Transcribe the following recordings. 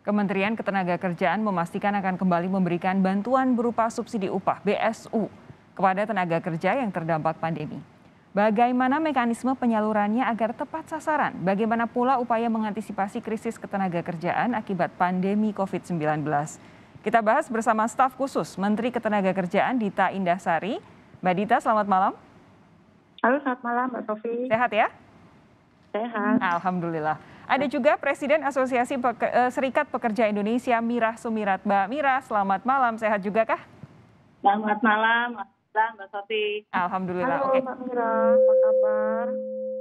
Kementerian Ketenagakerjaan memastikan akan kembali memberikan bantuan berupa subsidi upah (BSU) kepada tenaga kerja yang terdampak pandemi. Bagaimana mekanisme penyalurannya agar tepat sasaran? Bagaimana pula upaya mengantisipasi krisis ketenagakerjaan akibat pandemi COVID-19? Kita bahas bersama staf khusus Menteri Ketenagakerjaan Dita Indahsari. Mbak Dita, selamat malam. Halo, selamat malam Mbak Sofi. Sehat ya? Sehat. Alhamdulillah. Ada juga Presiden Asosiasi Serikat Pekerja Indonesia, Mirah Sumirat. Mbak Mirah, selamat malam. Sehat juga kah? Selamat malam, Mbak Sofi. Alhamdulillah. Halo Mbak Mirah, apa kabar?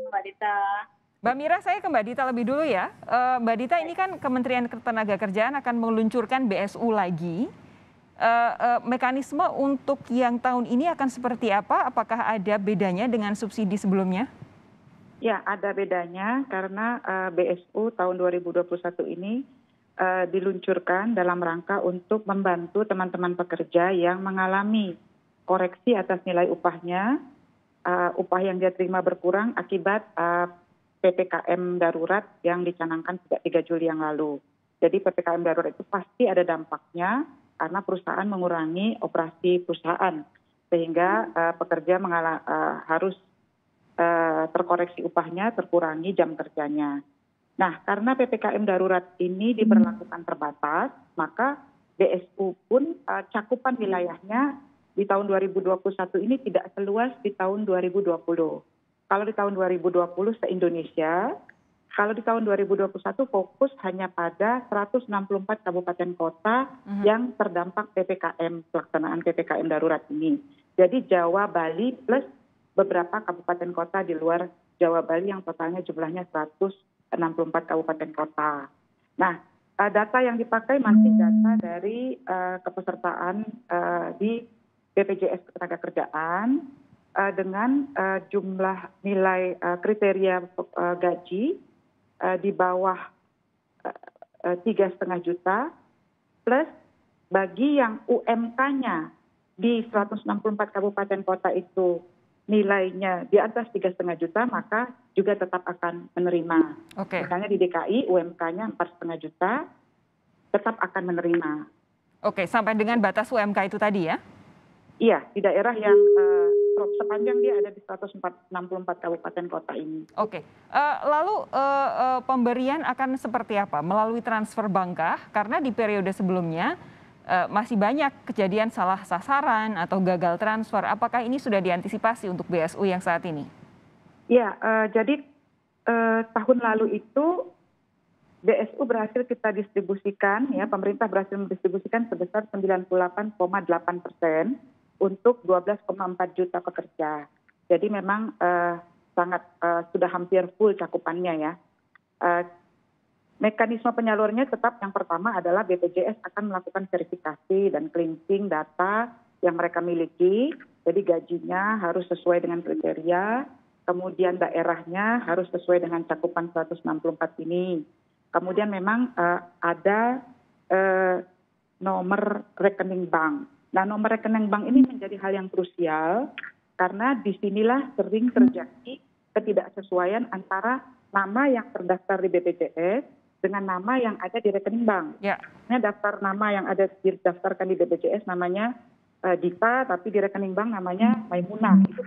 Mbak Dita. Mbak Mirah, saya ke Mbak Dita lebih dulu ya. Mbak Dita, ini kan Kementerian Ketenagakerjaan akan meluncurkan BSU lagi. Mekanisme untuk yang tahun ini akan seperti apa? Apakah ada bedanya dengan subsidi sebelumnya? Ya, ada bedanya karena BSU tahun 2021 ini diluncurkan dalam rangka untuk membantu teman-teman pekerja yang mengalami koreksi atas nilai upahnya, upah yang dia terima berkurang akibat PPKM darurat yang dicanangkan sejak 3 Juli yang lalu. Jadi PPKM darurat itu pasti ada dampaknya karena perusahaan mengurangi operasi perusahaan sehingga pekerja harus terkoreksi upahnya, terkurangi jam kerjanya. Nah, karena PPKM darurat ini diberlakukan terbatas, maka BSU pun cakupan wilayahnya di tahun 2021 ini tidak seluas di tahun 2020. Kalau di tahun 2020 se-Indonesia, kalau di tahun 2021 fokus hanya pada 164 kabupaten kota yang terdampak PPKM, pelaksanaan PPKM darurat ini. Jadi Jawa, Bali plus beberapa kabupaten kota di luar Jawa, Bali yang totalnya jumlahnya 164 kabupaten kota. Nah, data yang dipakai masih data dari kepesertaan di BPJS Ketenagakerjaan dengan jumlah nilai kriteria gaji di bawah 3,5 juta plus bagi yang UMK-nya di 164 kabupaten kota itu nilainya di atas 3,5 juta, maka juga tetap akan menerima. Misalnya di DKI UMK-nya 4,5 juta, tetap akan menerima. Oke, sampai dengan batas UMK itu tadi ya? Iya, di daerah yang sepanjang dia ada di 164 kabupaten kota ini. Oke, lalu pemberian akan seperti apa? Melalui transfer bank kah? Karena di periode sebelumnya masih banyak kejadian salah sasaran atau gagal transfer. Apakah ini sudah diantisipasi untuk BSU yang saat ini? Ya, jadi tahun lalu itu BSU berhasil kita distribusikan, ya pemerintah berhasil mendistribusikan sebesar 98,8% untuk 12,4 juta pekerja. Jadi memang sangat sudah hampir full cakupannya ya. Mekanisme penyalurannya tetap yang pertama adalah BPJS akan melakukan verifikasi dan cleansing data yang mereka miliki. Jadi gajinya harus sesuai dengan kriteria, kemudian daerahnya harus sesuai dengan cakupan 164 ini. Kemudian memang ada nomor rekening bank. Nah, nomor rekening bank ini menjadi hal yang krusial karena disinilah sering terjadi ketidaksesuaian antara nama yang terdaftar di BPJS dengan nama yang ada di rekening bank. Ya. Nah, daftar nama yang ada didaftarkan di BPJS namanya Dita, tapi di rekening bank namanya Maimunah. Itu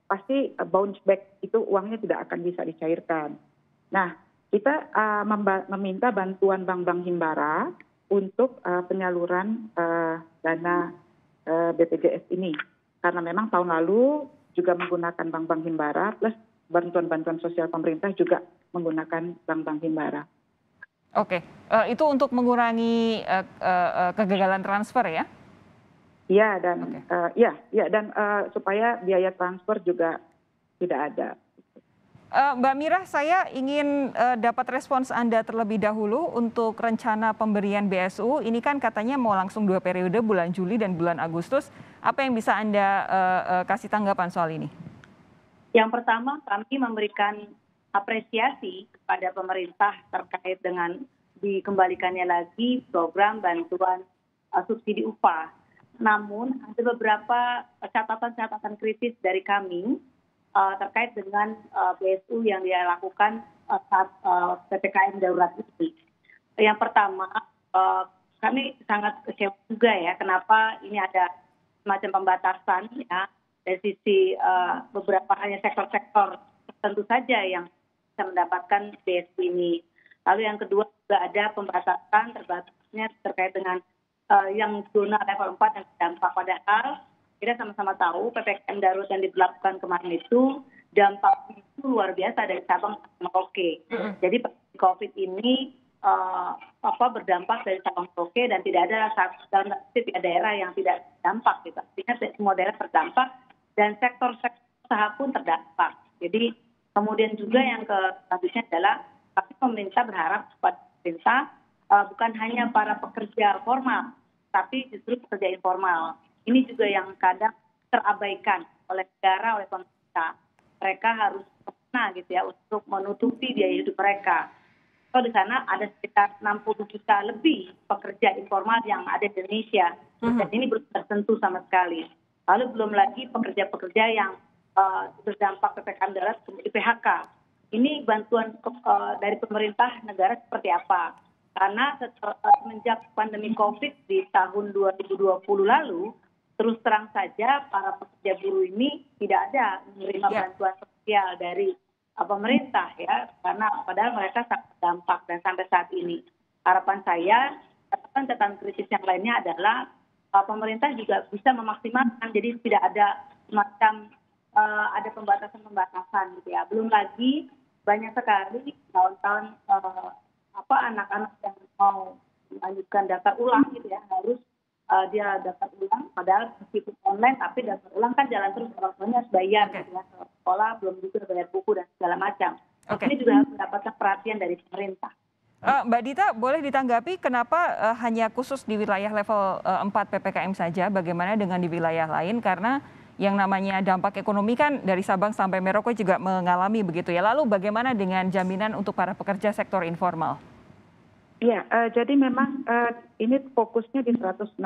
pasti bounce back, itu uangnya tidak akan bisa dicairkan. Nah, kita meminta bantuan bank-bank himbara untuk penyaluran dana BPJS ini. Karena memang tahun lalu juga menggunakan bank-bank himbara plus bantuan-bantuan sosial pemerintah juga menggunakan bank-bank himbara. Oke, itu untuk mengurangi kegagalan transfer ya? Iya, dan supaya biaya transfer juga tidak ada. Mbak Mirah, saya ingin dapat respons Anda terlebih dahulu untuk rencana pemberian BSU. Ini kan katanya mau langsung 2 periode, bulan Juli dan bulan Agustus. Apa yang bisa Anda kasih tanggapan soal ini? Yang pertama, kami memberikan apresiasi kepada pemerintah terkait dengan dikembalikannya lagi program bantuan subsidi upah. Namun ada beberapa catatan-catatan kritis dari kami terkait dengan BSU yang dia lakukan saat PPKM darurat ini. Yang pertama, kami sangat kecewa juga ya, kenapa ini ada semacam pembatasan ya dari sisi beberapa hanya sektor-sektor tertentu saja yang bisa mendapatkan BSU ini. Lalu yang kedua juga ada pembatasan terbatasnya terkait dengan yang zona level 4 yang terdampak. Padahal kita sama-sama tahu PPKM darurat yang diberlakukan kemarin itu dampaknya itu luar biasa dari Sabang sampai Merauke. Jadi COVID ini berdampak dari Sabang Merauke dan tidak ada dalam daerah yang tidak terdampak gitu. Artinya semua daerah terdampak dan sektor-sektor usaha pun terdampak. Jadi kemudian juga yang selanjutnya adalah pemerintah berharap kepada pemerintah bukan hanya para pekerja formal, tapi justru pekerja informal. Ini juga yang kadang terabaikan oleh negara, oleh pemerintah. Mereka harus pernah gitu ya untuk menutupi biaya hidup mereka. So, di sana ada sekitar 60 juta lebih pekerja informal yang ada di Indonesia. Dan ini belum tersentuh sama sekali. Lalu belum lagi pekerja-pekerja yang berdampak PPKM darurat di PHK. Ini bantuan dari pemerintah negara seperti apa? Karena semenjak pandemi COVID di tahun 2020 lalu, terus terang saja para pekerja buruh ini tidak ada menerima bantuan sosial dari pemerintah ya, karena padahal mereka sangat terdampak dan sampai saat ini. Harapan saya, catatan kritis yang lainnya adalah pemerintah juga bisa memaksimalkan, jadi tidak ada semacam ada pembatasan-pembatasan gitu ya. Belum lagi banyak sekali tahun-tahun anak-anak yang mau melanjutkan daftar ulang gitu ya, harus dia daftar ulang, padahal meskipun online tapi daftar ulang kan jalan terus, orang tuanya harus bayar gitu ya, sekolah belum juga bayar buku dan segala macam. Ini juga harus mendapatkan perhatian dari pemerintah. Mbak Dita, boleh ditanggapi kenapa hanya khusus di wilayah level 4 PPKM saja, bagaimana dengan di wilayah lain? Karena yang namanya dampak ekonomi kan dari Sabang sampai Merauke juga mengalami begitu ya. Lalu bagaimana dengan jaminan untuk para pekerja sektor informal? Ya, jadi memang ini fokusnya di 164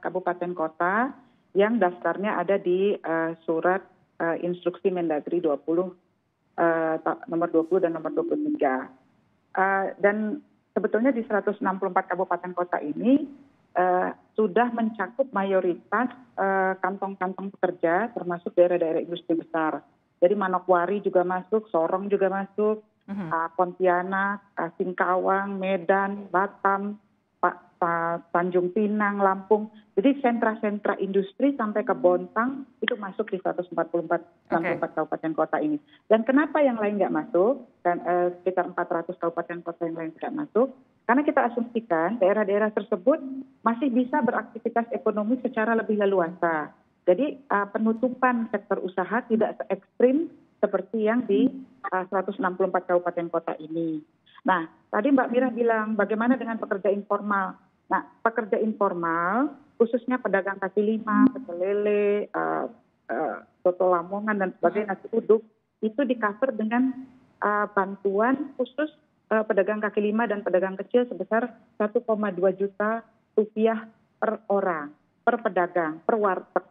kabupaten kota yang daftarnya ada di surat instruksi Mendagri 20 nomor 20 dan nomor 23. Dan sebetulnya di 164 kabupaten kota ini sudah mencakup mayoritas kantong-kantong pekerja, termasuk daerah-daerah industri besar. Jadi Manokwari juga masuk, Sorong juga masuk, Pontianak, Singkawang, Medan, Batam, Tanjung Pinang, Lampung. Jadi sentra-sentra industri sampai ke Bontang itu masuk di 164 kabupaten kota ini. Dan kenapa yang lain nggak masuk? Dan sekitar 400 kabupaten kota yang lain tidak masuk? Karena kita asumsikan daerah-daerah tersebut masih bisa beraktivitas ekonomi secara lebih leluasa. Jadi penutupan sektor usaha tidak se-ekstrim seperti yang di 164 kabupaten kota ini. Nah, tadi Mbak Mira bilang bagaimana dengan pekerja informal. Nah, pekerja informal khususnya pedagang kaki lima, pecel lele, soto Lamongan dan sebagainya, nasi uduk, itu di-cover dengan bantuan khusus pedagang kaki lima dan pedagang kecil sebesar 1,2 juta rupiah per orang, per pedagang, per warteg.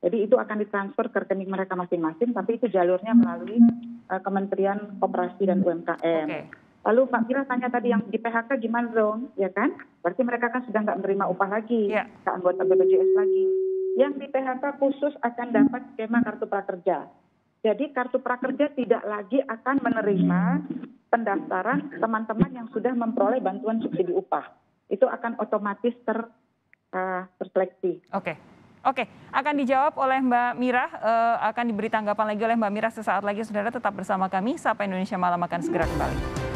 Jadi itu akan ditransfer ke rekening mereka masing-masing, tapi itu jalurnya melalui Kementerian Koperasi dan UMKM. Lalu Mbak Mira tanya tadi yang di PHK gimana dong, ya kan? Berarti mereka kan sudah nggak menerima upah lagi, ke anggota BPJS lagi. Yang di PHK khusus akan dapat skema kartu prakerja. Jadi kartu prakerja tidak lagi akan menerima pendaftaran teman-teman yang sudah memperoleh bantuan subsidi upah. Itu akan otomatis terseleksi. Oke, akan dijawab oleh Mbak Mira, akan diberi tanggapan lagi oleh Mbak Mira sesaat lagi. Saudara tetap bersama kami, Sapa Indonesia Malam akan segera kembali.